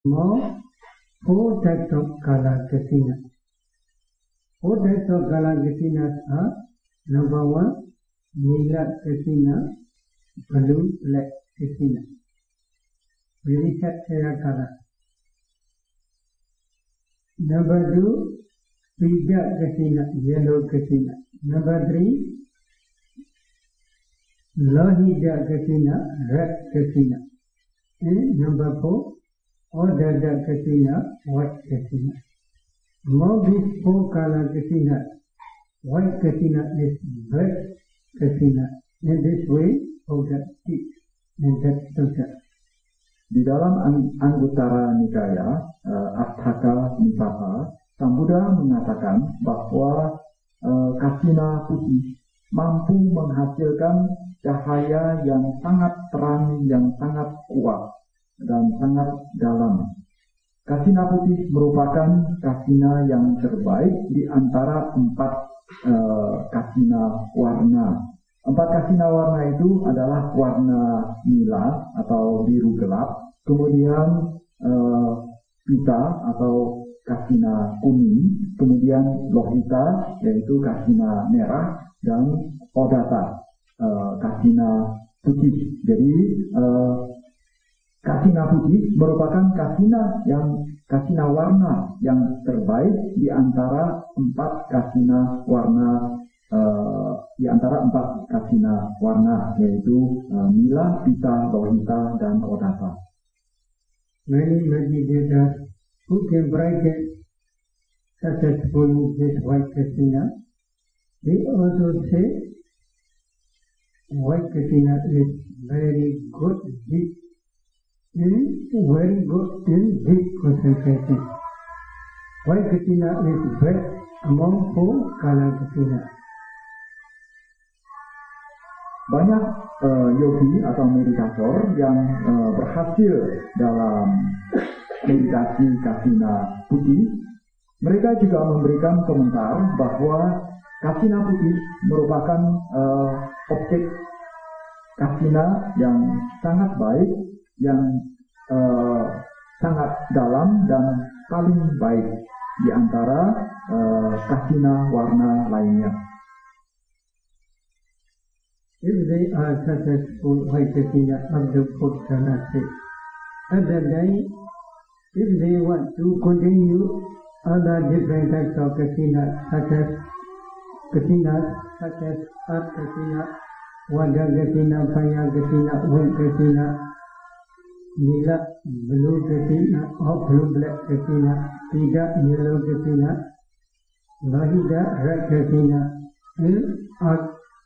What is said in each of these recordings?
More four types of color Kasina. Four types of color Kasinas are: number one, Nila Kasina, blue black Kasina. Very clear color. Number two, Pija Kasina, yellow Kasina. Number three, Lohija Kasina, red Kasina. And number four, Odada Kasina, white Kasina. Among these four color Kasina, white Kasina is best Kasina. In this way, Buddha teach and that's Buddha. Di dalam Anguttara Nikaya, Asthaka Nipata, Sang Buddha mengatakan bahwa Kasina putih mampu menghasilkan cahaya yang sangat terang, yang sangat kuat, dan sangat dalam. Kasina putih merupakan kasina yang terbaik di antara empat kasina warna. Empat kasina warna itu adalah warna nila atau biru gelap, kemudian pita atau kasina kuning, kemudian lohita yaitu kasina merah, dan odata kasina putih. Jadi kasina putih merupakan kasina warna yang terbaik di antara empat kasina warna, yaitu nila, pita, lohita, dan odata. Many meditators who can practice successfully this white kasina, they also say white kasina is very good deep concentration. White kasina is best among four color kasina. Banyak yogi atau meditator yang berhasil dalam meditasi kasina putih. Mereka juga memberikan komentar bahwa kasina putih merupakan objek kasina yang sangat baik, yang sangat dalam dan paling baik di antara kasina warna lainnya. If they are successful white kasina of the fourth jhana state, at that time, if they want to continue other different types of kasina, such as earth kasina, water kasina, fire kasina, wind kasina, nila, blue kasina, or blue black kasina, pida, yellow kasina, lohita, red kasina, and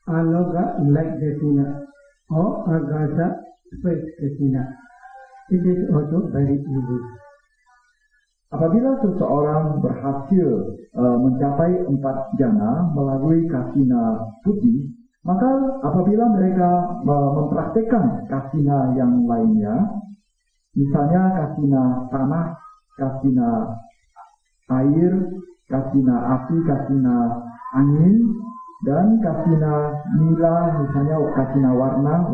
aloka, light kasina, or agasa, space kasina. It is also very easy. Apabila seseorang berhasil mencapai 4 jana melalui kasina putih, maka apabila mereka mempraktekkan kasina yang lainnya, misalnya kasina tanah, kasina air, kasina api, kasina angin, dan kasina nila, misalnya kasina warna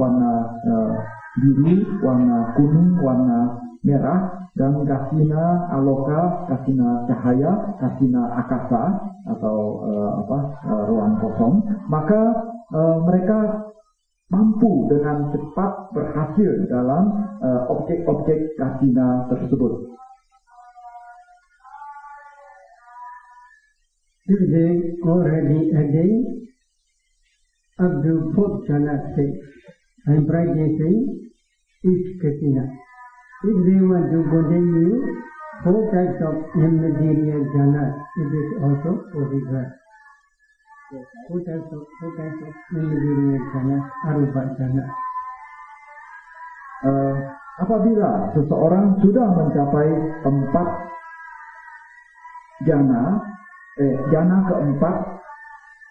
biru, warna kuning, warna merah, dan kasina aloka, kasina cahaya, kasina akasa atau ruang kosong, maka mereka mampu dengan cepat berhasil dalam objek-objek kasina tersebut. If they already attain up to fourth jhana state and practicing each kasina, if they want to continue 4 types of immaterial jhana, it is also possible. 4 types of immaterial jhana, arupa jhana. Apabila seseorang sudah mencapai 4 jana, jana keempat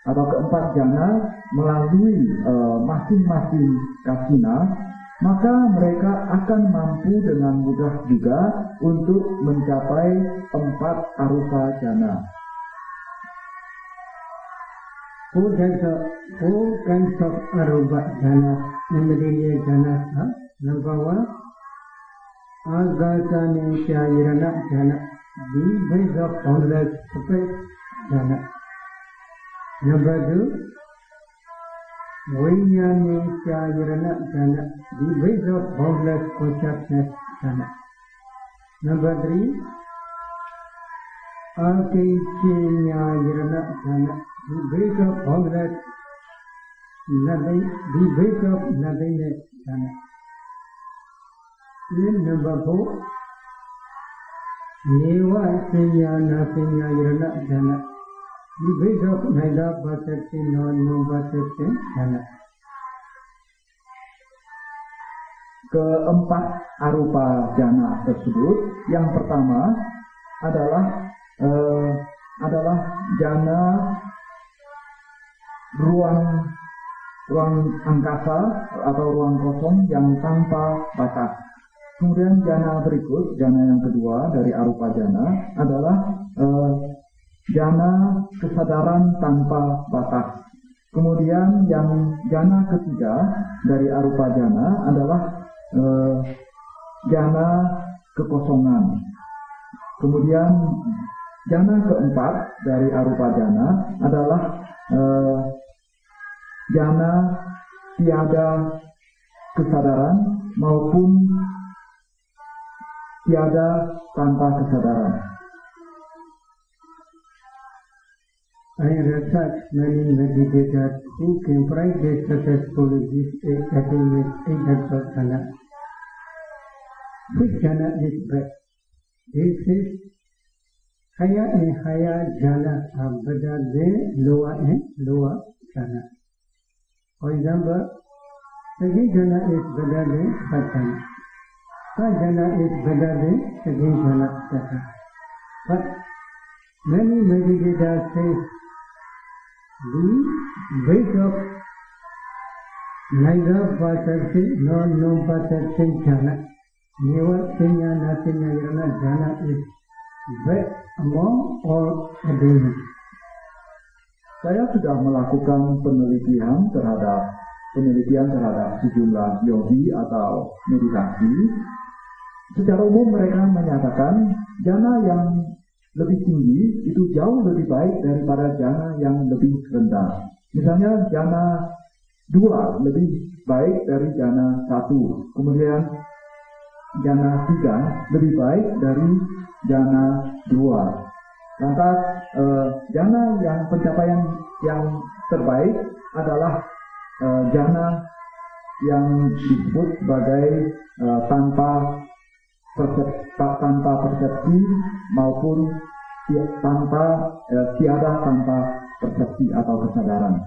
atau keempat jana melalui masing-masing kasina, maka mereka akan mampu dengan mudah juga untuk mencapai 4 arupa jana. 4 kinds of arupa jhana, immaterial jhana are: number one, Agasane Chayirana Jana, the base of boundless separate Jana. Number 2, Vijnane Chayirana Jana, the base of boundless consciousness Jana. Number 3, Akaichayirana Jana, the base of boundless nothing, the base of nothingness Jana. Number 4, Neva Sinyana Sinyayirana Jana, the base of neither perception nor non-perception Jana. Keempat arupa jana tersebut, yang pertama adalah jana ruang angkasa atau ruang kosong yang tanpa batas. Kemudian jana berikut, jana yang kedua dari arupa jana adalah jana kesadaran tanpa batas. Kemudian yang jana ketiga dari arupa jana adalah jana kekosongan. Kemudian jana keempat dari arupa jana adalah jana tiada kesadaran maupun tiada tanpa kesadaran. I research many meditators who can practice successfully this attainment of jhana. Which jhana is best? This is higher and higher jhana are better than lower and lower jhana. For example, second jhana is better than third jhana. Third jhana is better than second jhana. But many meditators say the base of neither perception nor non-perception jhana, never sinyana sinyayirana jhana is best among all attainments. Saya sudah melakukan penelitian terhadap sejumlah yogi atau meditasi. Secara umum mereka menyatakan jana yang lebih tinggi itu jauh lebih baik daripada jana yang lebih rendah. Misalnya jana 2 lebih baik dari jana 1. Kemudian jana 3 lebih baik dari jana 2. Lantas jana yang pencapaian yang terbaik adalah jana yang disebut sebagai tanpa persepsi maupun tiada tanpa persepsi atau kesadaran.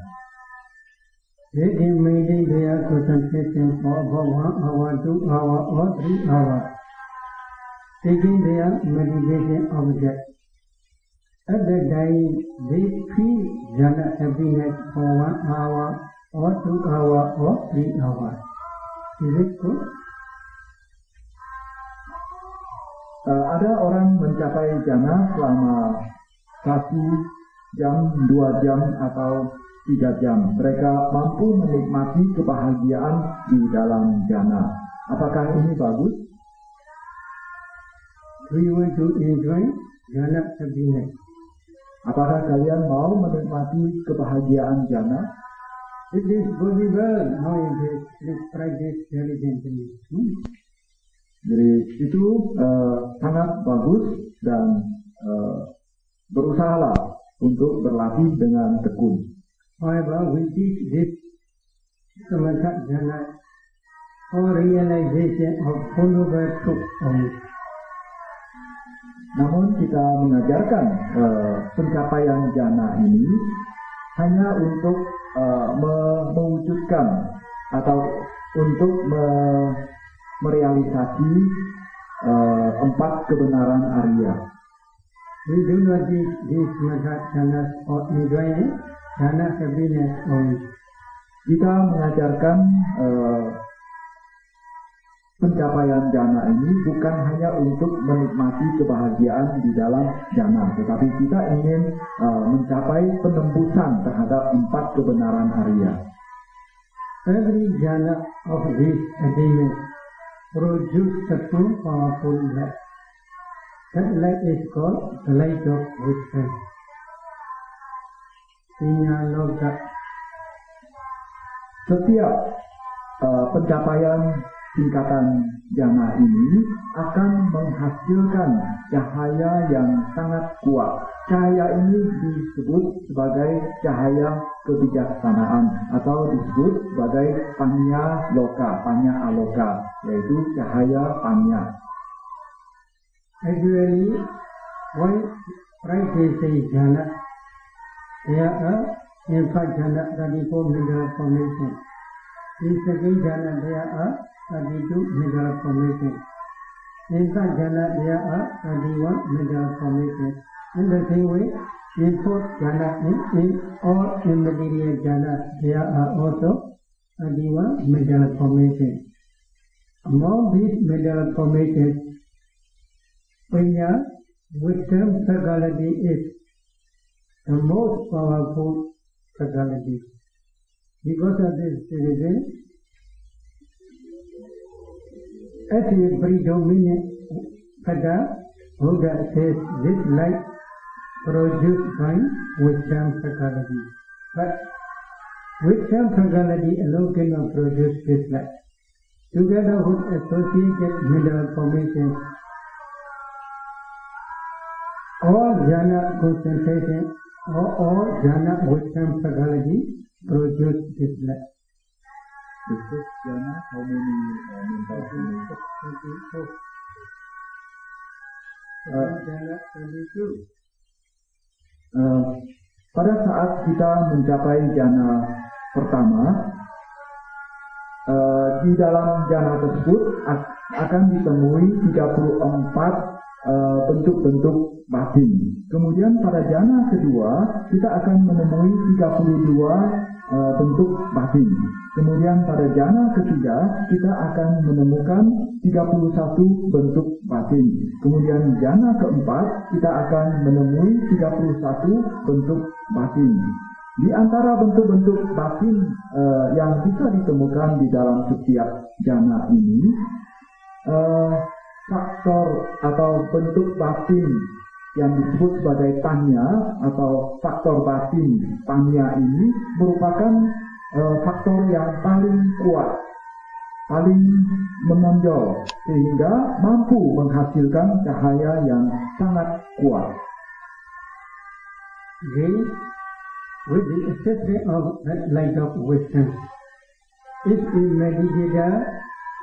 They can maintain their concentration for about 1 hour, 2 hours, or 3 hours, taking their meditation object. At that time, they feel jhana happiness for 1 hour, or 2 hours, or 3 hours. Is it good? Ada orang mencapai jana selama 1 jam, 2 jam, atau 3 jam. Mereka mampu menikmati kebahagiaan di dalam jana. Apakah ini bagus? We want to enjoy jhana happiness. Apakah kalian mau menikmati kebahagiaan jana? It is possible nowadays. Please practice diligently. Jadi itu sangat bagus dan berusahalah untuk berlatih dengan tekun. However, we teach this samatha jhana for realization of followable truth only. Namun kita mengajarkan pencapaian jana ini hanya untuk mewujudkan atau untuk merealisasi 4 kebenaran Arya. We do not teach these method jhanas for enjoying jhana happiness only. Kita mengajarkan pencapaian jana ini bukan hanya untuk menikmati kebahagiaan di dalam jana, tetapi kita ingin mencapai penembusan terhadap 4 kebenaran Arya. Every jhana of this attainment produce the more powerful light. That light is called the light of wisdom. Sinyaloka. Setiap pencapaian tingkatan jana ini akan menghasilkan cahaya yang sangat kuat. Cahaya ini disebut sebagai cahaya kebijaksanaan atau disebut sebagai panya loka, panya aloka, yaitu cahaya panya. Actually, why they say jhana? There are in fact jhana 34 middle formation. In second jhana there are 32 middle formation. In third jhana there are 31 middle formation. In the same way, in fourth jhana, in all immaterial jhana there are also 31 middle formation. Among these middle formations, Panya, wisdom psychology is the most powerful psychology. Because of this reason, as a predominant Pada, Buddha says this light produced by wisdom psychology. But wisdom psychology alone cannot produce this light. Together with associated mineral formations, all jhana concentration or all jhana wisdom psychology produce this light. This is jhana, how many mental formations? Jhana 22. Pada saat kita mencapai jhana pertama, di dalam jhana tersebut akan ditemui 34 bentuk-bentuk batin. Kemudian pada jhana kedua kita akan menemui 32 bentuk batin. Kemudian pada jhana ketiga kita akan menemukan 31 bentuk batin. Kemudian jhana keempat kita akan menemui 31 bentuk batin. Di antara bentuk-bentuk batin yang bisa ditemukan di dalam setiap jhana ini, faktor atau bentuk batin yang disebut sebagai tanya atau faktor batin tanya ini merupakan faktor yang paling kuat, paling menonjol sehingga mampu menghasilkan cahaya yang sangat kuat. With the assistance of that light of wisdom, if a meditator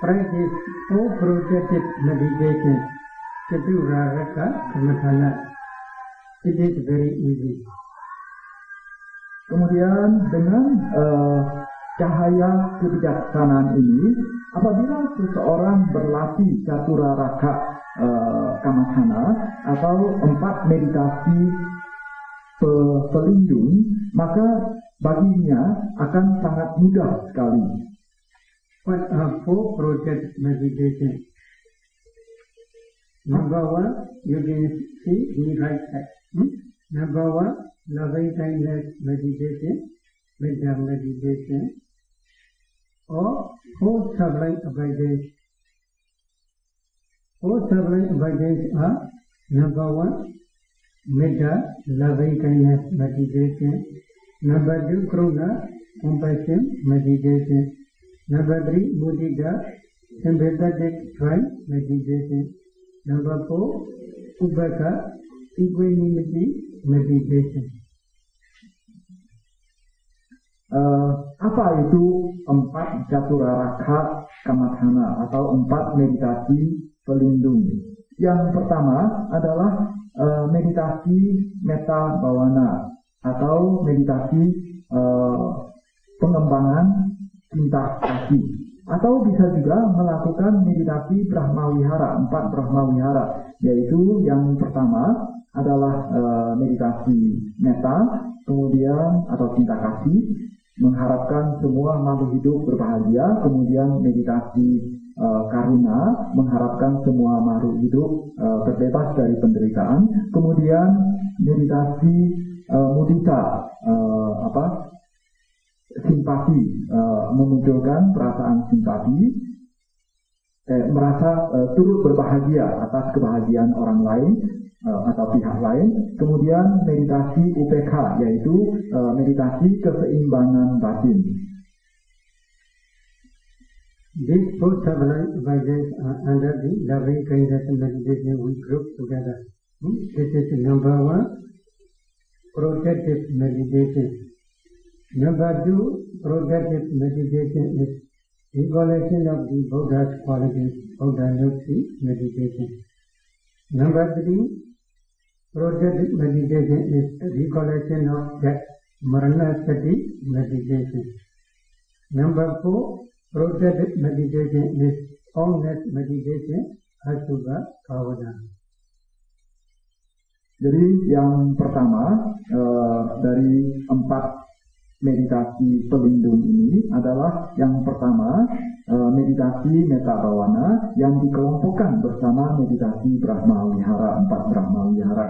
practice or projected meditation, Chaturaraka Kamatana, it is very easy. Kemudian dengan cahaya kebijaksanaan ini, apabila seseorang berlatih Chaturaraka Kamatana atau 4 meditasi pelindung, maka baginya akan sangat mudah sekali. What are 4 project meditation? Number 1, you can see the right side. Number 1, loving kindness meditation, Metta meditation, or 4 sublime abidance. 4 sublime abidance are number 1, Metta, loving kindness meditation. Number 2, Karuna, compassion meditation. Number 3, Mudita, sympathetic drive meditation. Number 4, Ubhaka, equanimity meditation. Apa itu 4 Chaturaraka Kamatana atau 4 meditasi pelindung? Yang pertama adalah meditasi metta bhavana atau meditasi pengembangan cinta kasih, atau bisa juga melakukan meditasi Brahmawihara, 4 Brahmawihara, yaitu yang pertama adalah meditasi metta, kemudian atau cinta kasih, mengharapkan semua makhluk hidup berbahagia, kemudian meditasi karuna, mengharapkan semua makhluk hidup terbebas dari penderitaan, kemudian meditasi mudita, simpati, memunculkan perasaan simpati, merasa turut berbahagia atas kebahagiaan orang lain atau pihak lain. Kemudian meditasi UPK, yaitu meditasi keseimbangan batin. These four subdivisions are under the loving kindness meditation we group together. This is number 1, protective meditation. Number 2, protective meditation is recollection of the Buddha's qualities, Buddha-Nukti meditation. Number 3, protective meditation is recollection of death, Maranasati meditation. Number 4, protective meditation is calmness meditation, Asubha Bhavana. Jadi yang pertama dari 4 meditasi pelindung ini adalah yang pertama meditasi Metta Bhavana yang dikelompokkan bersama meditasi Brahma Wihara, 4 Brahma Wihara.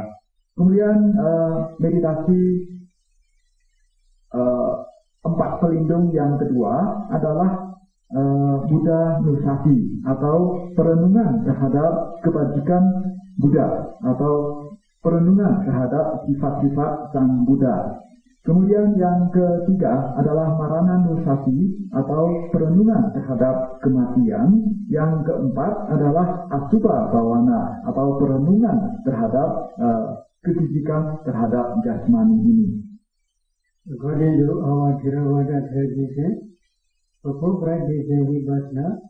Kemudian meditasi 4 pelindung yang kedua adalah Buddha Nusati atau perenungan terhadap kebajikan Buddha atau perenungan terhadap sifat-sifat Sang Buddha. Kemudian yang ketiga adalah Marana Nusati atau perenungan terhadap kematian. Yang keempat adalah Asubha Bhavana atau perenungan terhadap kejijikan terhadap jasmani ini. According to our Theravada tradition, before practicing Vipassana,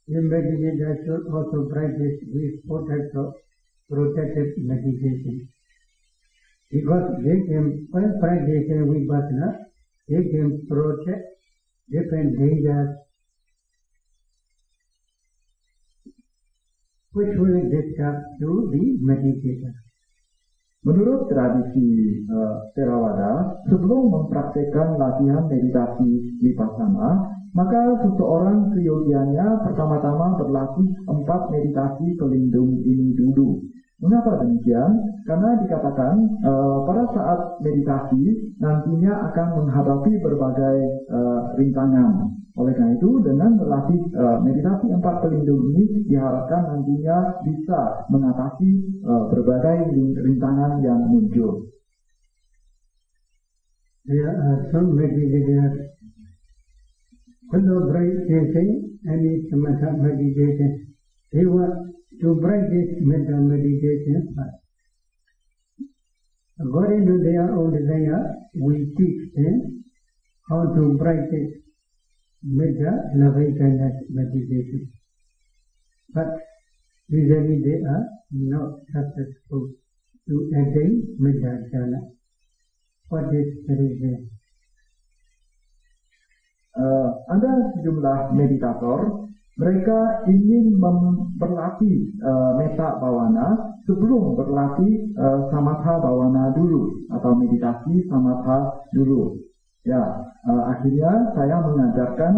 the meditator should also practice these 4 types of protective meditation. Because they can, while practicing Vipassana, they can protect different dangers which will disturb to the meditator. Menurut tradisi Theravada, sebelum mempraktikkan latihan meditasi Vipassana, maka seseorang seyogianya pertama-tama berlatih 4 meditasi pelindung ini dulu. Mengapa demikian? Karena dikatakan pada saat meditasi nantinya akan menghadapi berbagai rintangan. Oleh karena itu, dengan berlatih meditasi 4 pelindung ini diharapkan nantinya bisa mengatasi berbagai rintangan yang muncul. There are some meditators who don't practice any samatha meditation. They want to practice metta meditation first. According to their own desire, we teach them how to practice metta loving kindness meditation. But usually they are not successful to attain metta jhana. What is the reason? Ada sejumlah meditator, mereka ingin berlatih Metta Bhavana sebelum berlatih Samatha Bhavana dulu atau meditasi Samatha dulu. Ya, akhirnya saya mengajarkan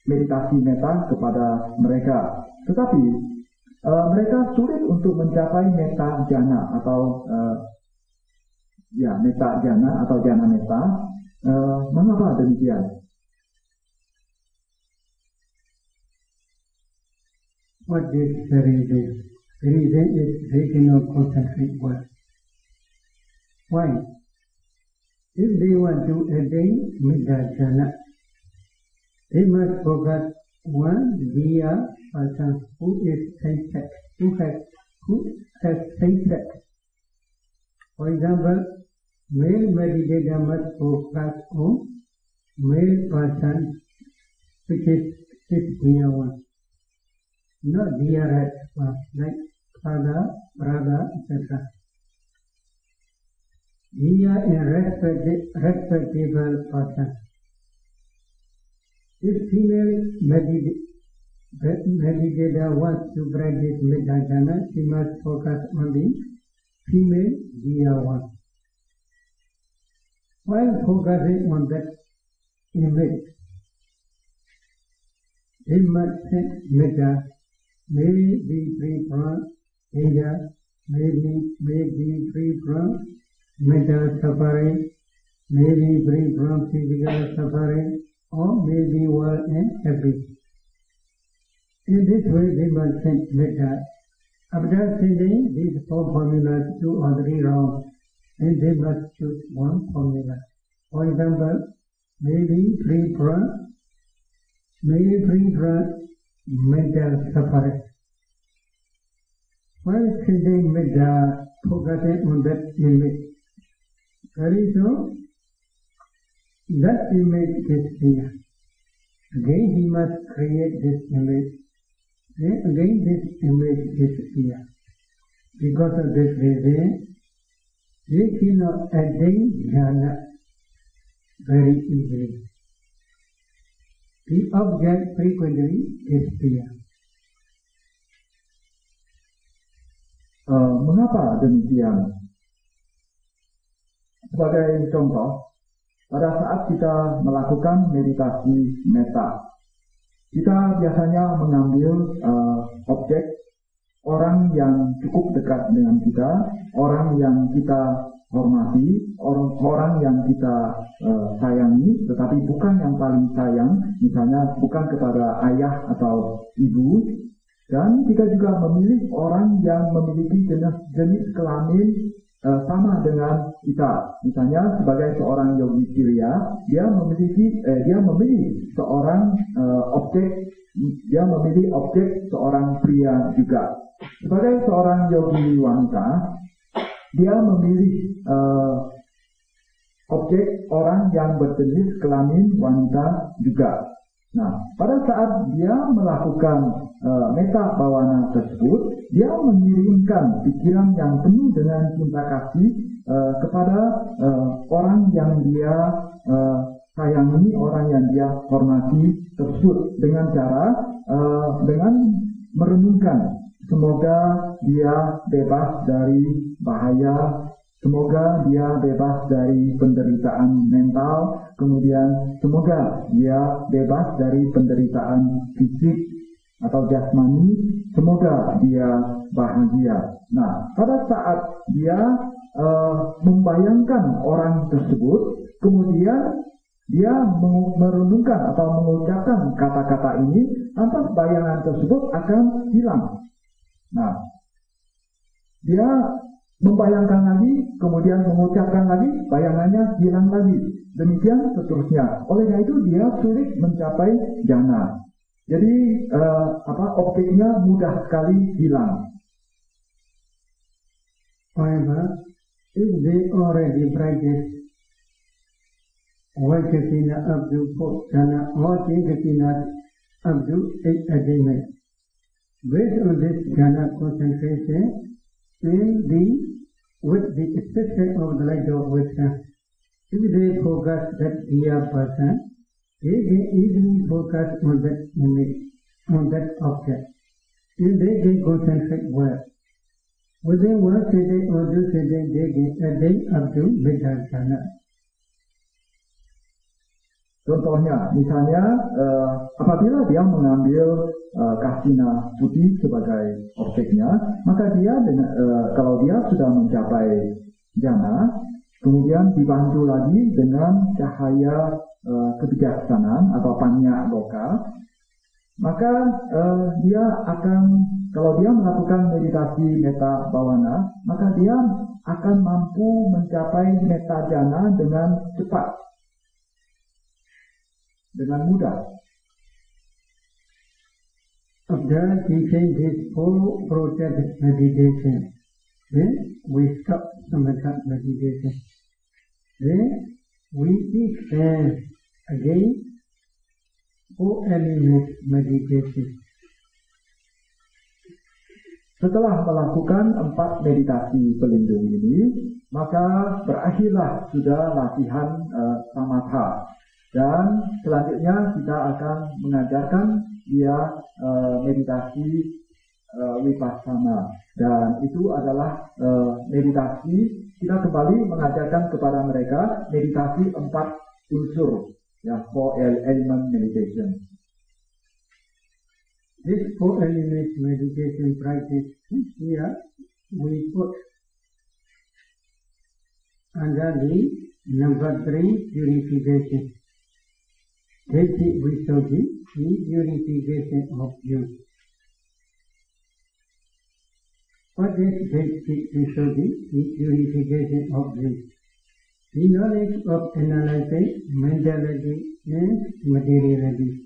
meditasi Metta kepada mereka. Tetapi mereka sulit untuk mencapai Metta Jhana atau Metta Jhana atau Jhana Metta. Mengapa demikian? What is the reason? The reason is regional concentric work. Why? If they want to attain Metta Jhana, they must focus one via person who is same-sex, who has same-sex. For example, male meditator must focus on male person, which is via one. Not via like father, brother, etc. Via a respectable person. If female meditator wants to practice Metta Jhana, she must focus on the female via one. While focusing on that image, they must think Metta. May be free from danger, may be free from mental suffering, may be free from physical suffering, or may be well and happy. In this way, they must think metta. After sending these 4 formulas 2 or 3 rounds, then they must choose one formula. For example, maybe free from mental suffering. While sending metta, focusing on that image, very soon that image disappears. Again, he must create this image. Then again, this image disappears. Because of this reason, they cannot attain jhana very easily. The object frequently disappears. Mengapa demikian? Sebagai contoh, pada saat kita melakukan meditasi metta, kita biasanya mengambil objek orang yang cukup dekat dengan kita, orang yang kita hormati, orang yang kita sayangi, tetapi bukan yang paling sayang, misalnya bukan kepada ayah atau ibu. Dan kita juga memilih orang yang memiliki jenis kelamin sama dengan kita. Misalnya sebagai seorang yogi Kriya, dia memilih seorang objek seorang pria juga. Sebagai seorang yogi wanita, dia memilih objek orang yang berjenis kelamin wanita juga. Nah, pada saat dia melakukan metta bhavana tersebut, dia mengirimkan pikiran yang penuh dengan cinta kasih kepada orang yang dia sayangi, orang yang dia hormati tersebut dengan cara dengan merenungkan, semoga dia bebas dari bahaya, semoga dia bebas dari penderitaan mental, kemudian semoga dia bebas dari penderitaan fisik atau jasmani, semoga dia bahagia. Nah, pada saat dia membayangkan orang tersebut, kemudian dia merenungkan atau mengucapkan kata-kata ini, lantas bayangan tersebut akan hilang. Nah, dia membayangkan lagi, kemudian mengucapkan lagi, bayangannya hilang lagi. Demikian seterusnya. Oleh karena itu dia sulit mencapai jhana. Jadi objeknya mudah sekali hilang. However, if they already practice Vajjhasena up to 4th jhana or Jhana up to 8th attainment, based on this jhana concentration, with the exception of the light of wisdom, if they focus that dear person, they can easily focus on that image, on that object. If they can concentrate well, within 1 sitting or 2 sitting, they can attain up to metta jhana. Contohnya, misalnya apabila dia mengambil kasina putih sebagai objeknya, maka dia kalau dia sudah mencapai jhana, kemudian dibantu lagi dengan cahaya kebijaksanaan atau panya loka, maka dia akan, kalau dia melakukan meditasi metta bhavana, maka dia akan mampu mencapai metta jhana dengan cepat, dengan mudah. After teaching this 4 process meditation, then we stop samatha meditation. Then we extend again 4 element meditation. Setelah melakukan 4 meditasi pelindung ini, maka berakhirlah sudah latihan samatha. Dan selanjutnya kita akan mengajarkan dia meditasi vipassana. Dan itu adalah meditasi, kita kembali mengajarkan kepada mereka meditasi 4 unsur, ya, 4 element meditation. This 4 element meditation practice here we put under the number 3 purification. Desi Visuddhi, the purification of youth. What is Visuddhi? The purification of bliss. The knowledge of analyzing mentality and materiality.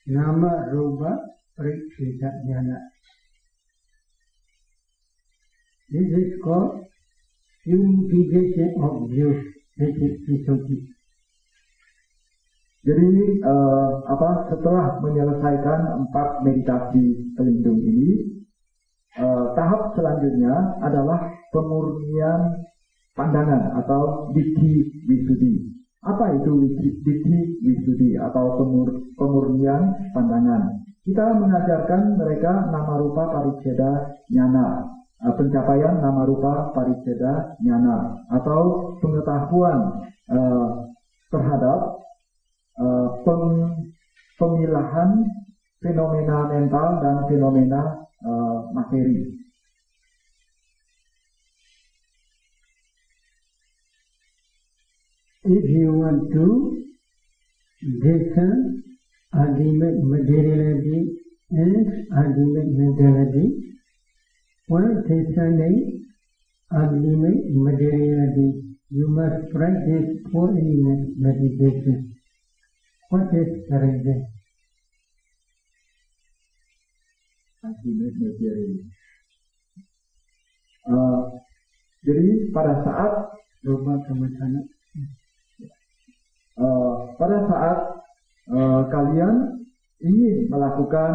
Nama Rupa Pariccheda Jnana. This is called purification of bliss. This is Visuddhi. Jadi setelah menyelesaikan 4 meditasi pelindung ini, tahap selanjutnya adalah pemurnian pandangan atau Ditthi Visuddhi. Apa itu Ditthi Visuddhi atau pemurnian pandangan? Kita mengajarkan mereka nama rupa pariccheda jnana, pencapaian nama rupa pariccheda jnana atau pengetahuan terhadap pemilahan fenomena mental dan fenomena materi. If you want to discern ultimate materiality and ultimate mentality, while discerning ultimate materiality, you must practice 4 element meditation. What is the reason? Ultimate materiality. Jadi pada saat kalian ingin melakukan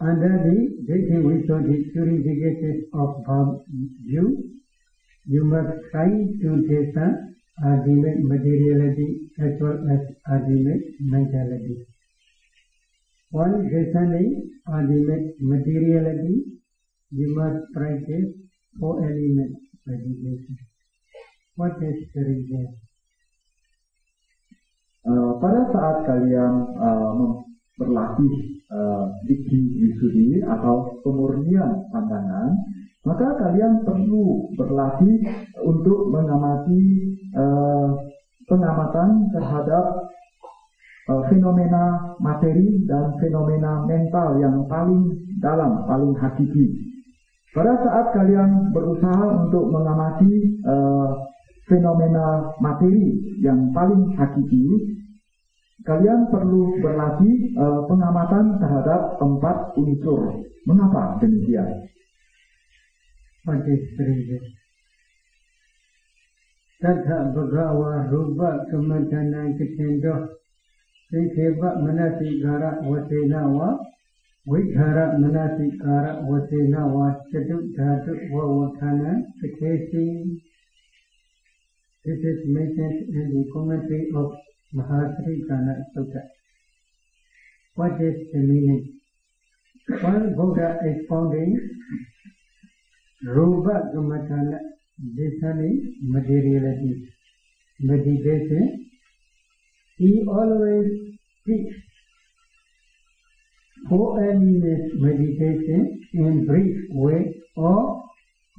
under the Ditthi Visuddhi purification of view, you must try to discern ultimate materiality as well as ultimate mentality. While discerning ultimate materiality, you must practice 4 element meditation. What is the reason? Pada saat kalian berlatih Ditthi Visuddhi atau pemurnian pandangan, maka kalian perlu berlatih untuk mengamati pengamatan terhadap fenomena materi dan fenomena mental yang paling dalam, paling hakiki. Pada saat kalian berusaha untuk mengamati fenomena materi yang paling hakiki, kalian perlu berlatih pengamatan terhadap 4 unsur. Mengapa demikian? What is the reason? Tadha bhagava rupa kamadana kitendo sikeva manasikara vasena wa vidhara manasikara vasena wa chatu dhatu wa vathana sikesi. This is mentioned in the commentary of Mahasrikana Sutta. What is the meaning? While Buddha expounding Rupa Kamatana, discerning materiality, meditation, he always speaks 4 element meditation in brief way or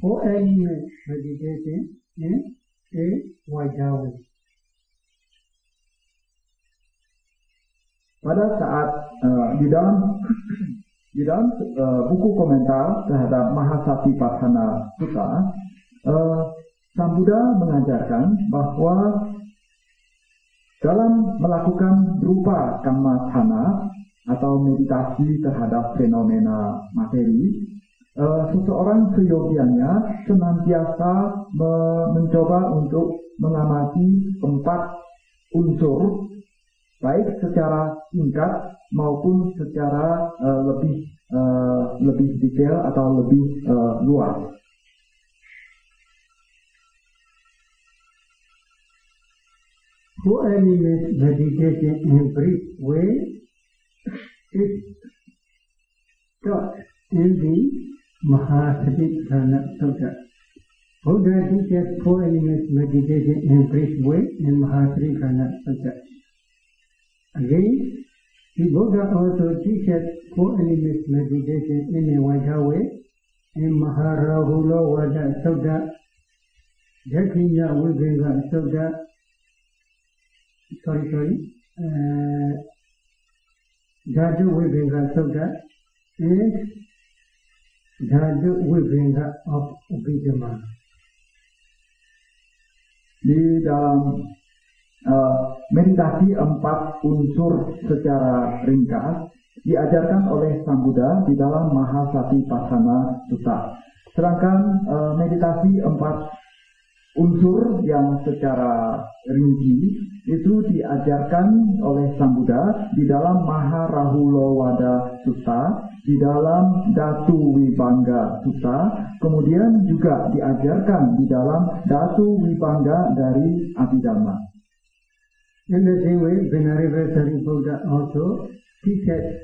4 element meditation in a wider way. Pada saat di dalam buku komentar terhadap Mahasatipatthana Sutta, Sang Buddha mengajarkan bahwa dalam melakukan rupa kammatthana atau meditasi terhadap fenomena materi, seseorang seyogianya senantiasa mencoba untuk mengamati 4 unsur, baik secara singkat maupun secara lebih detail atau lebih luas. For element meditation in brief way is taught in the Mahasatipatthana Sutta. Buddha teaches 4 element meditation in brief way in Mahasatipatthana Sutta. Again, the Buddha also teaches 4 element meditation in a wider way in Maharahula Vada Sutta, Jakhinya Vibhinga Sutta, Dhatu Vibhinga Sutta is Dhatu Vibhinga of Abhidhamma. Di dalam meditasi 4 unsur secara ringkas diajarkan oleh Sang Buddha di dalam Mahasatipatthana Sutta. Sedangkan meditasi 4 unsur yang secara rinci itu diajarkan oleh Sang Buddha di dalam Maharahulawada Sutta, di dalam Dhatu Vibhanga Sutta, kemudian juga diajarkan di dalam Dhatu Vibhanga dari Abhidhamma. In the same way, Venerable Buddha also teaches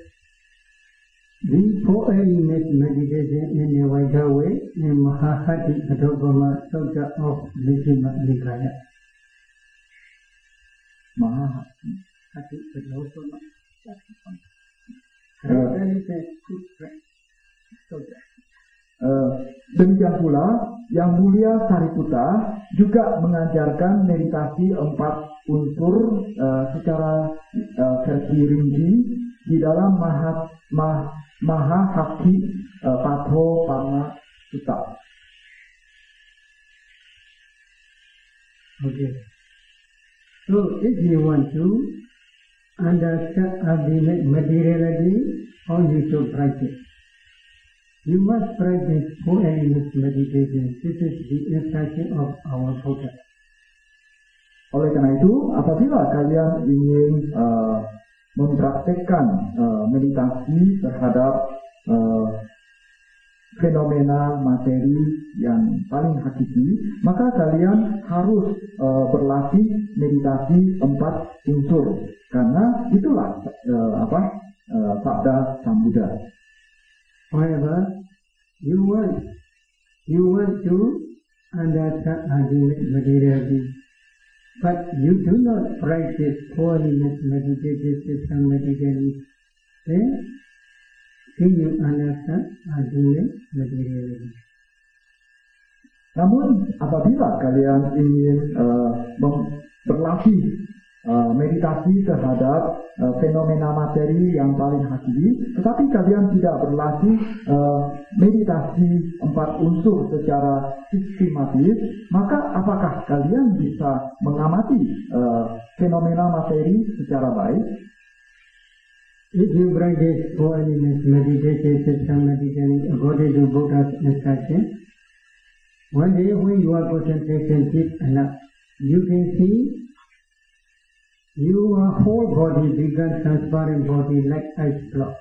the 4 elements meditation in a wider way in Mahasatipatthana Sutta of Majjhima Nikaya. Mahasatipatthana Sutta. Demikian pula Yang Mulia Sariputta juga mengajarkan meditasi 4 unsur secara versi rinci di dalam Mahasatipatthana Sutta. Okay. So if you want to understand ultimate materiality, how you should practice? You must practice 4 elements meditation. This is the instruction of our Buddha. Oleh karena itu, apabila kalian ingin mempraktekkan meditasi terhadap fenomena materi yang paling hakiki, maka kalian harus berlatih meditasi 4 unsur, karena itulah sabda Sang Buddha. However, you want to understand ultimate materiality, but you do not practice 4 elements meditation systematically. Then can you understand ultimate materiality? Namun apabila kalian ingin berlatih meditasi terhadap fenomena materi yang paling hakiki, tetapi kalian tidak berlatih meditasi 4 unsur secara sistematis, maka apakah kalian bisa mengamati fenomena materi secara baik? If you practice 4 elements meditation systematically according to Buddha's instruction, one day when your concentration deep enough, you can see your whole body becomes transparent body like ice block.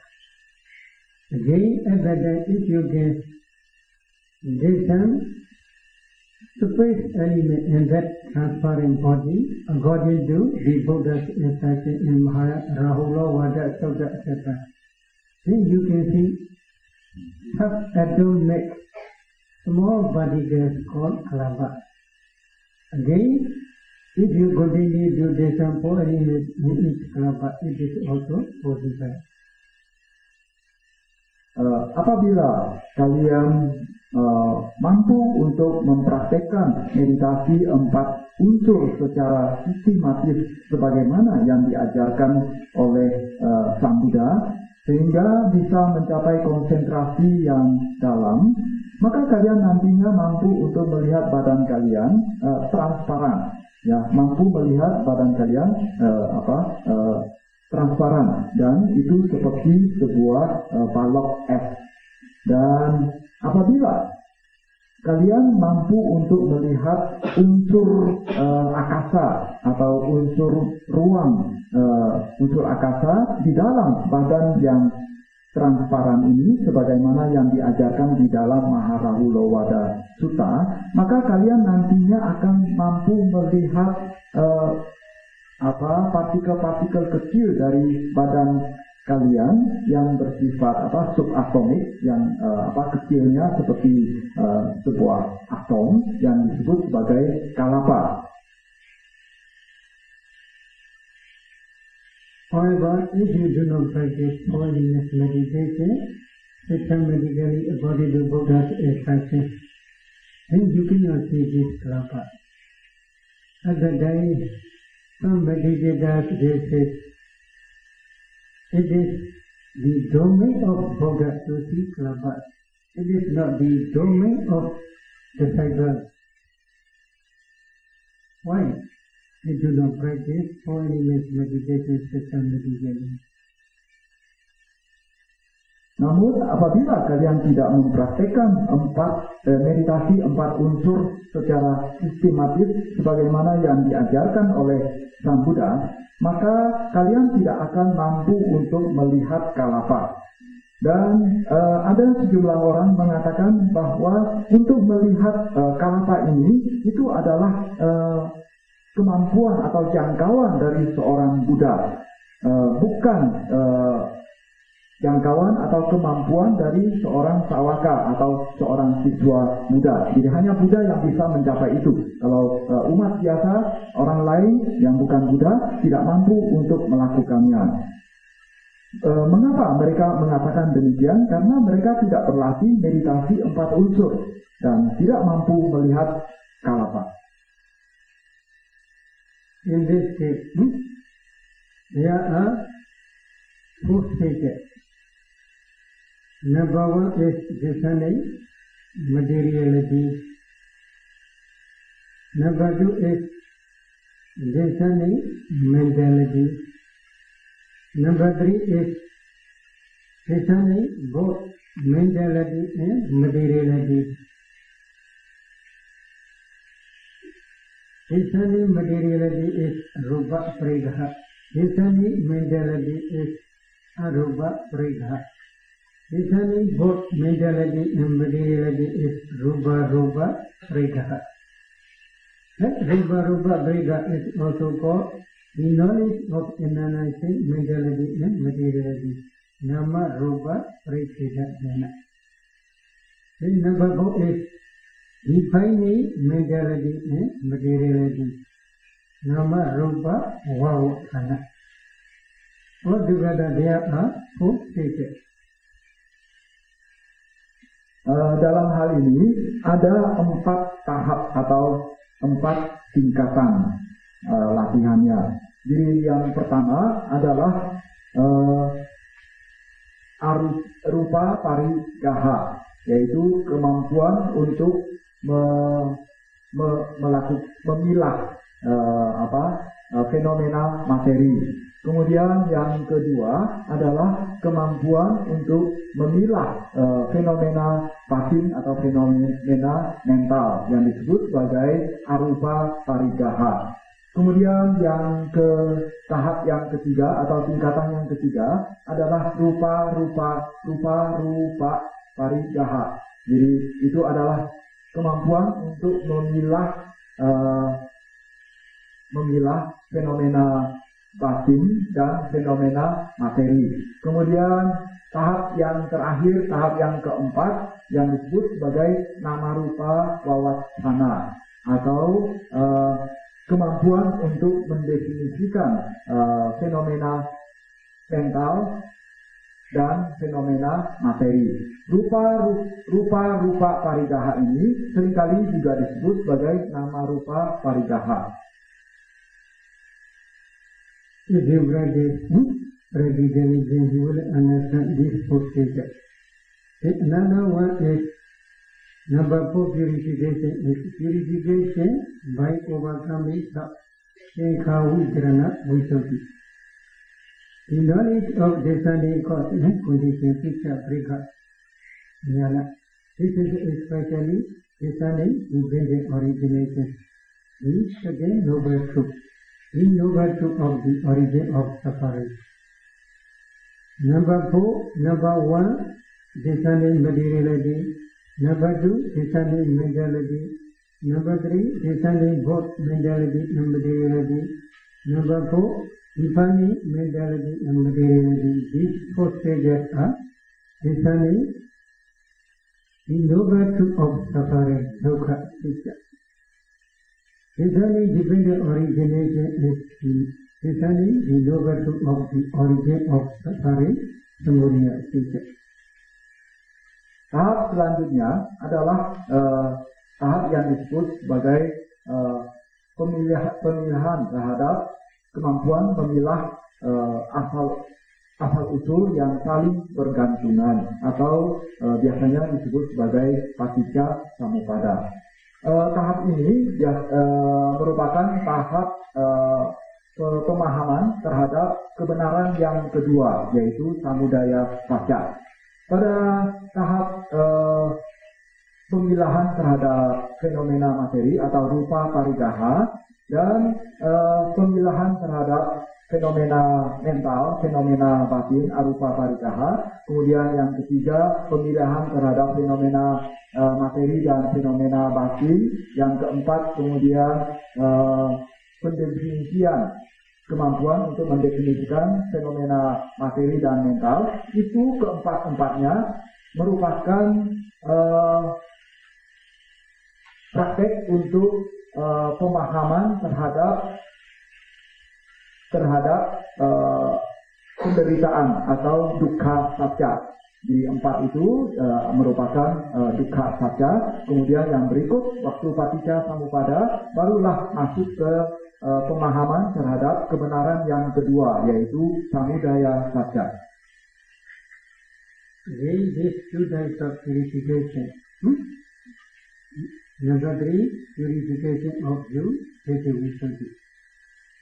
Again, at that time, if you can discern space element in that transparent body, according to the Buddha's instruction in Maharahulawada Sutta, etc., then you can see subatomic small particles called kalapa. Again, if you continue to discern 4 elements in each kalapa, it is also possible. Apabila kalian mampu untuk mempraktekkan meditasi 4 unsur secara sistematis sebagaimana yang diajarkan oleh Sang Buddha, sehingga bisa mencapai konsentrasi yang dalam, maka kalian nantinya mampu untuk melihat badan kalian transparan. Ya, mampu melihat badan kalian transparan, dan itu seperti sebuah balok es. Dan apabila kalian mampu untuk melihat unsur akasa atau unsur ruang, unsur akasa di dalam badan yang transparan ini sebagaimana yang diajarkan di dalam Maharahulawada Sutta, maka kalian nantinya akan mampu melihat partikel-partikel kecil dari badan kalian yang bersifat subatomik, yang kecilnya seperti sebuah atom yang disebut sebagai kalapa. However, if you do not practice 4 elements meditation systematically according to Buddha's instruction, then you cannot see this kalapa. At that time, somebody did that, this is, it is the domain of Buddha to seek lava. It is not the domain of disciples. Why? They do not practice or any meditation system meditation. Namun apabila kalian tidak mempraktekkan meditasi 4 unsur secara sistematis sebagaimana yang diajarkan oleh Sang Buddha, maka kalian tidak akan mampu untuk melihat kalapa. Dan ada sejumlah orang mengatakan bahwa untuk melihat kalapa ini itu adalah kemampuan atau jangkauan dari seorang Buddha, bukan jangkauan atau kemampuan dari seorang sawaka atau seorang siswa Buddha. Jadi hanya Buddha yang bisa mencapai itu. Kalau umat biasa, orang lain yang bukan Buddha tidak mampu untuk melakukannya. Mengapa mereka mengatakan demikian? Karena mereka tidak berlatih meditasi 4 unsur dan tidak mampu melihat kalapa. In this case, there are 4 stages. Number 1 is discerning materiality. Number 2 is discerning mentality. Number 3 is discerning both mentality and materiality. Discerning materiality is rupa parigraha. Discerning mentality is arupa parigraha. Discerning both mentality and materiality is rupa parigraha. That rupa parigraha is also called the knowledge of analyzing mentality and materiality. Nama rupa parigraha. Then number 4 is defining mentality and materiality. Nama rupa vavana. Altogether there are 4 stages. Dalam hal ini ada 4 tahap atau 4 tingkatan latihannya. Jadi yang pertama adalah rupa parigraha, yaitu kemampuan untuk memilah fenomena materi. Kemudian yang kedua adalah kemampuan untuk memilah fenomena batin atau fenomena mental yang disebut sebagai arupa parigraha. Kemudian yang ke tahap yang ketiga atau tingkatan yang ketiga adalah rupa parigraha. Jadi itu adalah kemampuan untuk memilah fenomena batin dan fenomena materi. Kemudian tahap yang terakhir, tahap yang keempat yang disebut sebagai nama rupa vavana atau kemampuan untuk mendefinisikan fenomena mental dan fenomena materi. Rupa parigraha ini seringkali juga disebut sebagai nama rupa parigraha. If you practice diligence, you will understand these 4 stages. Another one is number 4 purification. Is purification by overcoming the Sankhavikarana Visuddhi. The knowledge of discerning cause and condition picture breakup. This is especially discerning dependent origination. The second noble truth. The noble truth of the origin of suffering. Number 1, discerning materiality. Number 2, discerning mentality. Number 3, discerning both mentality and materiality. Number 4, defining mentality and materiality. These 4 stages are discerning the noble truth of suffering, dukkha, dukkha. Discerning dependent origination is discerning the noble truth of the origin of suffering, samudaya, dukkha. Tahap selanjutnya adalah tahap yang disebut sebagai pemilihan terhadap kemampuan memilah asal usul yang saling bergantungan atau biasanya disebut sebagai paticca samuppada. Tahap ini merupakan tahap pemahaman terhadap kebenaran yang kedua, yaitu samudaya sacca. Pada tahap pemilahan terhadap fenomena materi atau rupa parigaha dan pemilahan terhadap fenomena mental, fenomena batin, arupa parigaha. Kemudian yang ketiga, pemilahan terhadap fenomena materi dan fenomena batin. Yang keempat, kemudian pendefinisian, kemampuan untuk mendefinisikan fenomena materi dan mental. Itu keempat-empatnya merupakan praktek untuk pemahaman terhadap penderitaan atau dukkha sacca. Di empat itu merupakan dukkha sacca. Kemudian yang berikut waktu paticca samuppada barulah masuk ke pemahaman terhadap kebenaran yang kedua, yaitu samudaya sacca. These two types of purification. Number 3, purification of view, Seti Visuddhi.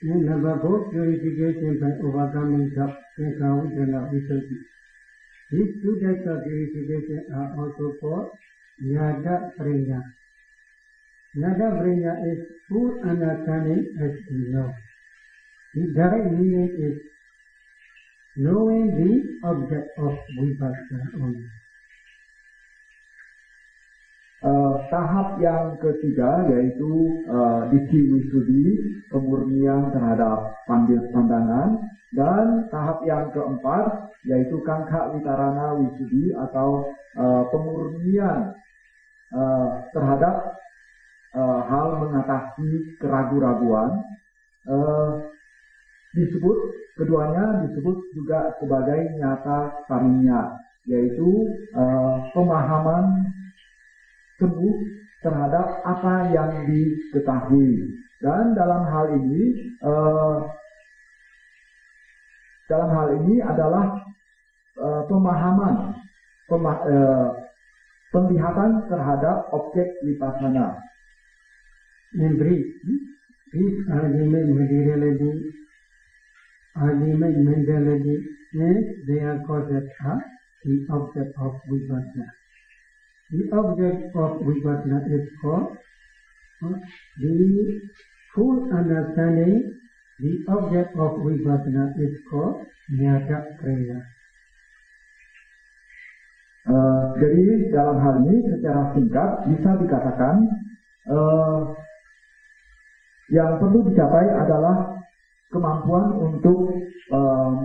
And number 4, purification by overcoming the Ekavijjhana Visuddhi. These two types of purification are also called Nyata Prajna. Nyata Prajna is full understanding as we know. The direct meaning is knowing the object of vipassana only. Tahap yang ketiga yaitu Ditthi Visuddhi, pemurnian terhadap pandangan, dan tahap yang keempat yaitu Kangkha Vitarana Visuddhi atau pemurnian terhadap hal mengatasi keraguan-raguan. Keduanya disebut juga sebagai nyata parinya, yaitu pemahaman teguh terhadap apa yang diketahui. Dan dalam hal ini adalah penglihatan terhadap objek vipassana. In brief, this ultimate materiality, ultimate mentality is their cause the object of vipassana. The object of vipassana is called the full understanding. The object of vipassana is called Nyata Prajna. Jadi dalam hal ini secara singkat bisa dikatakan yang perlu dicapai adalah kemampuan untuk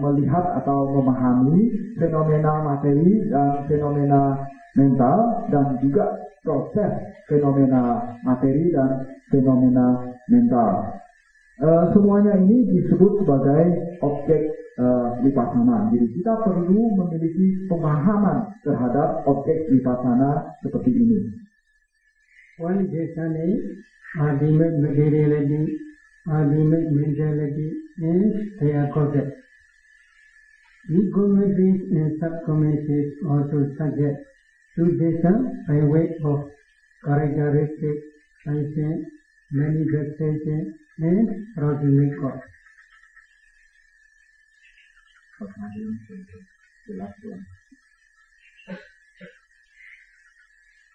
melihat atau memahami fenomena materi dan fenomena mental, dan juga proses fenomena materi dan fenomena mental. Semuanya ini disebut sebagai objek vipassana. Jadi kita perlu memiliki pemahaman terhadap objek vipassana seperti ini. One desane, ultimate materiality, ultimate mentality is their concept. The commentaries and sub-commentaries also suggest Suddhesa by way of characteristic, function, manifestation, and proximate cause.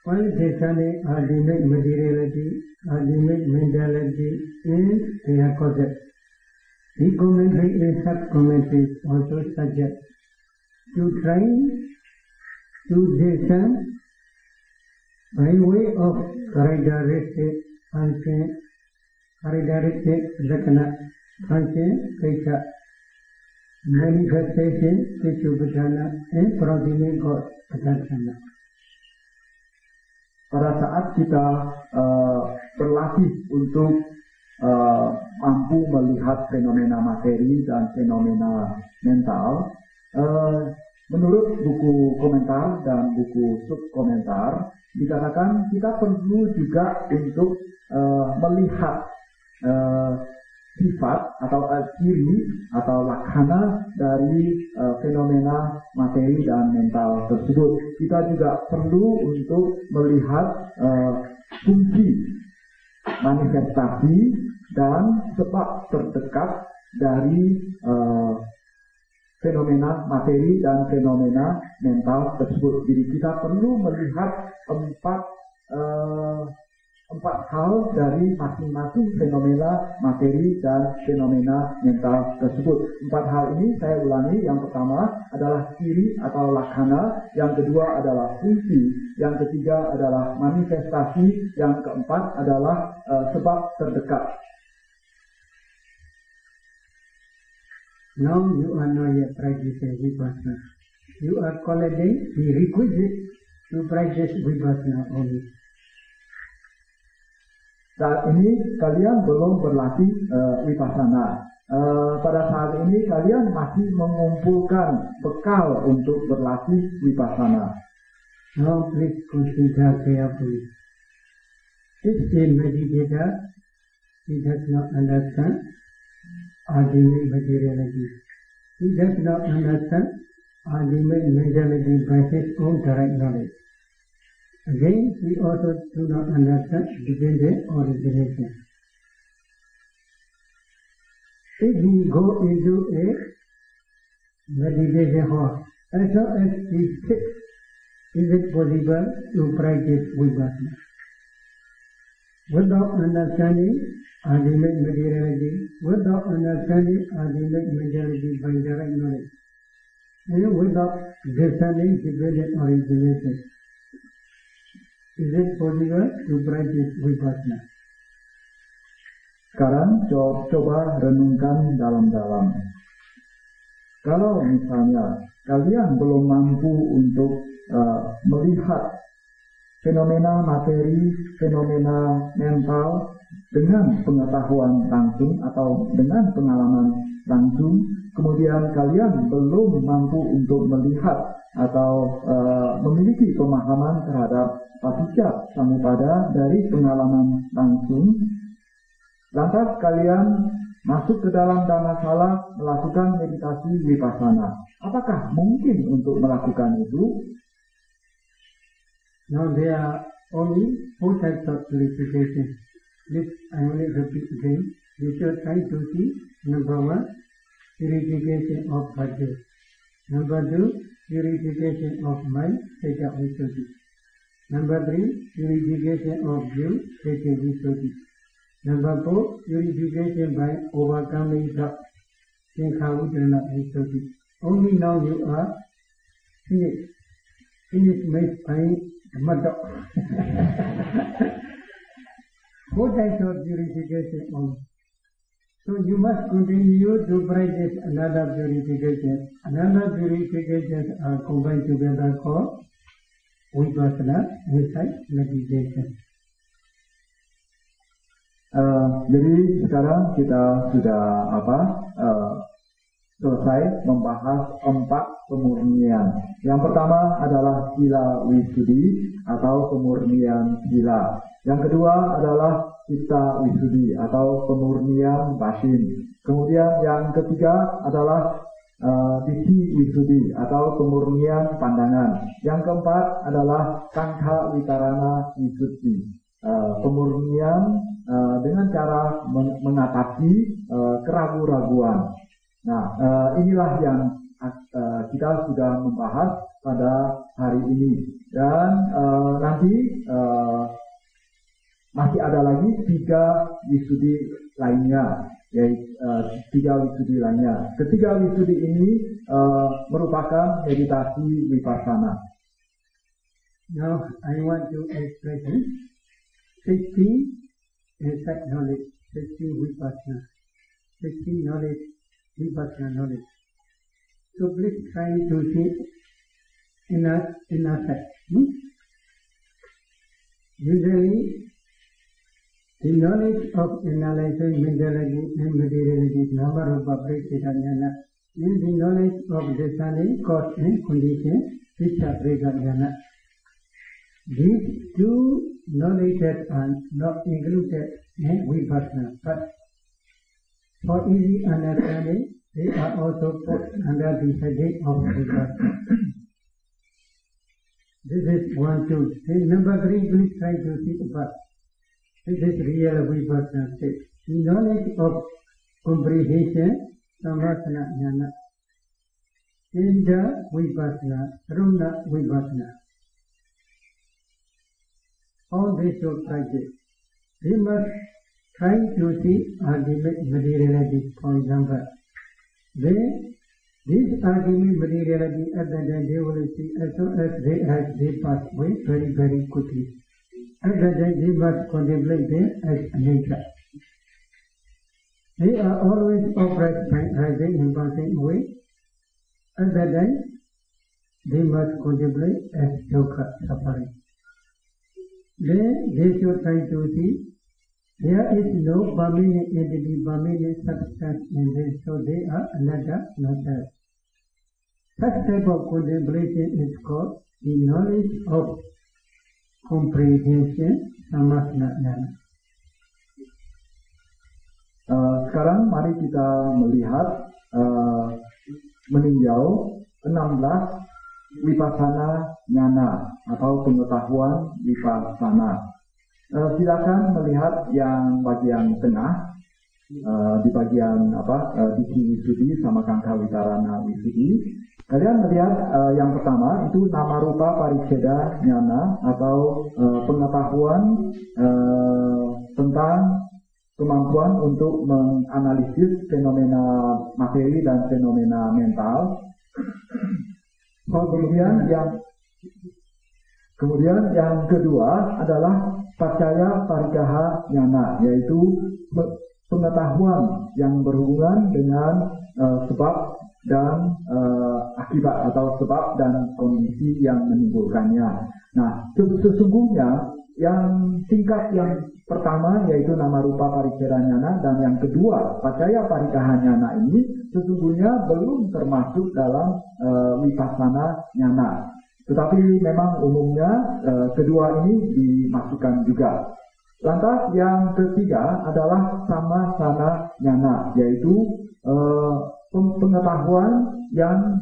One desane, ultimate materiality, ultimate mentality is their concept. The commentary and sub-commentaries also suggest to try to discern by way of characteristic, function, characteristic, lakkhana, function, pecha, manifestation, Pitthupatthana, and proximate cause, Patthana. Pada saat kita berlatih untuk mampu melihat fenomena materi dan fenomena mental, menurut buku komentar dan buku subkomentar dikatakan kita perlu juga untuk melihat sifat atau ciri atau laksana dari fenomena materi dan mental tersebut. Kita juga perlu untuk melihat fungsi manifestasi dan sebab terdekat dari fenomena materi dan fenomena mental tersebut. Jadi kita perlu melihat empat hal dari masing-masing fenomena materi dan fenomena mental tersebut. Empat hal ini saya ulangi. Yang pertama adalah ciri atau laksana, yang kedua adalah fungsi, yang ketiga adalah manifestasi, yang keempat adalah sebab terdekat. Now you are not yet practicing vipassana. You are collecting the requisite to practice vipassana only. Saat ini kalian belum berlatih vipassana. Pada saat ini kalian masih mengumpulkan bekal untuk berlatih vipassana. Now please consider carefully. If a meditator, he does not understand ultimate materiality. He does not understand ultimate mentality by his own direct knowledge. Again, we also do not understand dependent origination. If we go into a meditation hall, as long as we sit, is it possible to practice vipassana? Without understanding ultimate materiality, without understanding ultimate mentality by direct knowledge, and without discerning dependent origination, is it possible to practice vipassana? Sekarang coba renungkan dalam-dalam. Kalau misalnya kalian belum mampu untuk melihat fenomena materi, fenomena mental dengan pengetahuan langsung atau dengan pengalaman langsung, kemudian kalian belum mampu untuk melihat atau memiliki pemahaman terhadap paticca samuppada dari pengalaman langsung, lantas kalian masuk ke dalam dhammasala melakukan meditasi vipassana. Apakah mungkin untuk melakukan itu? Now there are only 4 types of purification. This I only repeat again. You should try to see. Number 1, purification of body. Number 2, purification of mind, Seka Visuddhi. Number 3, purification of view, Seka Visuddhi. Number 4, purification by overcoming doubt, Seka Udana Visuddhi. Only now you are finished. Finished means by Madhya. 4 types of purification only. So you must continue to practice another purification. Another purifications are combined together called vipassana inside meditation. Jadi sekarang kita sudah selesai membahas 4 pemurnian. Yang pertama adalah sila wisuddhi atau pemurnian sila. Yang kedua adalah citta wisuddhi atau pemurnian batin. Kemudian yang ketiga adalah Ditthi wisuddhi atau pemurnian pandangan. Yang keempat adalah kangha vitarana wisuddhi, pemurnian dengan cara mengatasi keraguan-raguan. Nah, inilah yang kita sudah membahas pada hari ini, dan nanti masih ada lagi 3 wisuddhi lainnya, yaitu 3 wisuddhi lainnya. Ketiga wisuddhi ini merupakan meditasi vipassana. Now I want to explain 60 insight knowledge, 60 vipassana, 60 knowledge, vipassana knowledge. So please try to see inner sight. Usually, the knowledge of analyzing mentality and materiality, nama rupa prekitanyana, and the knowledge of discerning cause and condition, chitta prekitanyana. These 2 knowledges are not included in vipassana, but For easy understanding, they are also put under the heading of vipassana. This is 1, 2. Number 3, please try to see above. This is real vipassana state. The knowledge of comprehension, samasana jnana. In the vipassana, runa vipassana. All this should practice. We must try to see ultimate materiality, for example. This ultimate materiality at the time they will see as soon as they pass away very, very quickly. At the time they must contemplate them as nature. They are always oppressed by rising and passing away. At that time they must contemplate as dukkha, suffering. Then they should try to see there is no permanent entity, permanent substance in them, so they are another, not us. Such type of contemplation is called the knowledge of comprehension, samasana jnana. Sekarang mari kita melihat meninjau 16 vipassana jnana atau pengetahuan vipassana. Silakan melihat yang bagian tengah, di bagian Diki Wisuddhi sama Kangka Witarana Wisuddhi. Kalian melihat yang pertama itu nama rupa pariccheda jnana atau pengetahuan tentang kemampuan untuk menganalisis fenomena materi dan fenomena mental. Kemudian yang kedua adalah paccaya parikkaha jnana, yaitu pengetahuan yang berhubungan dengan sebab dan akibat atau sebab dan kondisi yang menimbulkannya. Nah, sesungguhnya yang tingkat yang pertama yaitu nama rupa pariccheda jnana dan yang kedua paccaya parikkaha jnana ini sesungguhnya belum termasuk dalam vipassana jnana. Tetapi memang umumnya kedua ini dimasukkan juga. Lantas yang ketiga adalah samasana jnana, yaitu pengetahuan yang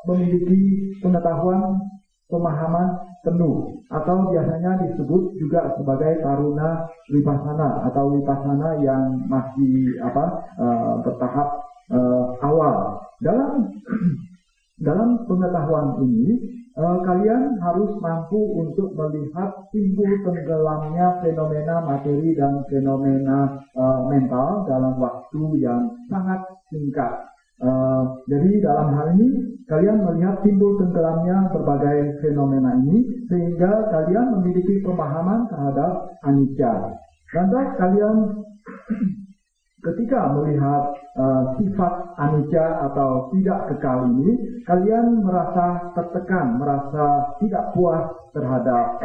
memiliki pengetahuan pemahaman penuh atau biasanya disebut juga sebagai taruna vipassana atau vipassana yang masih bertahap awal. Dalam pengetahuan ini, kalian harus mampu untuk melihat timbul tenggelamnya fenomena materi dan fenomena mental dalam waktu yang sangat singkat. Jadi dalam hal ini, kalian melihat timbul tenggelamnya berbagai fenomena ini, sehingga kalian memiliki pemahaman terhadap anicca. Lantas kalian ketika melihat sifat anicca atau tidak kekal ini, kalian merasa tertekan, merasa tidak puas terhadap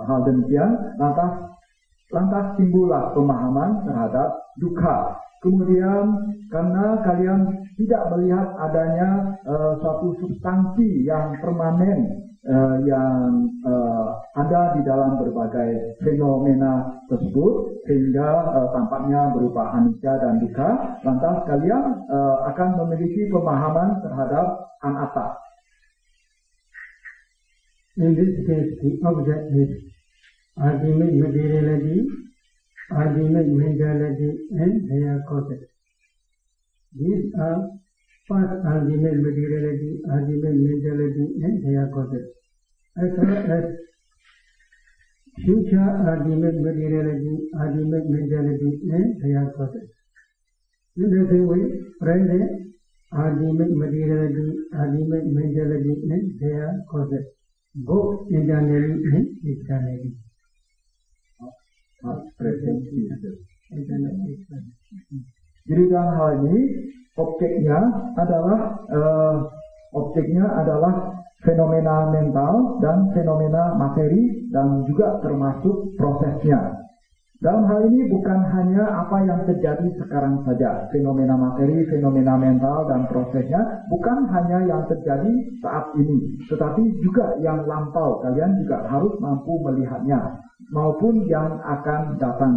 hal demikian. Lantas timbullah pemahaman terhadap dukkha. Kemudian karena kalian tidak melihat adanya suatu substansi yang permanen yang ada di dalam berbagai fenomena tersebut, sehingga tampaknya berupa anicca dan dukkha, lantas kalian akan memiliki pemahaman terhadap anatta. In this case, the object is ultimate materiality, ultimate mentality, and their causes. These are first ultimate materiality, ultimate mentality, and their causes. As well as future ultimate materiality, ultimate mentality, and their causes. In the same way, present ultimate materiality, ultimate mentality, and their causes, both internally and externally. Jadi dalam hal ini objeknya adalah fenomena mental dan fenomena materi dan juga termasuk prosesnya. Dalam hal ini bukan hanya apa yang terjadi sekarang saja, fenomena materi, fenomena mental dan prosesnya bukan hanya yang terjadi saat ini, tetapi juga yang lampau. Kalian juga harus mampu melihatnya maupun yang akan datang.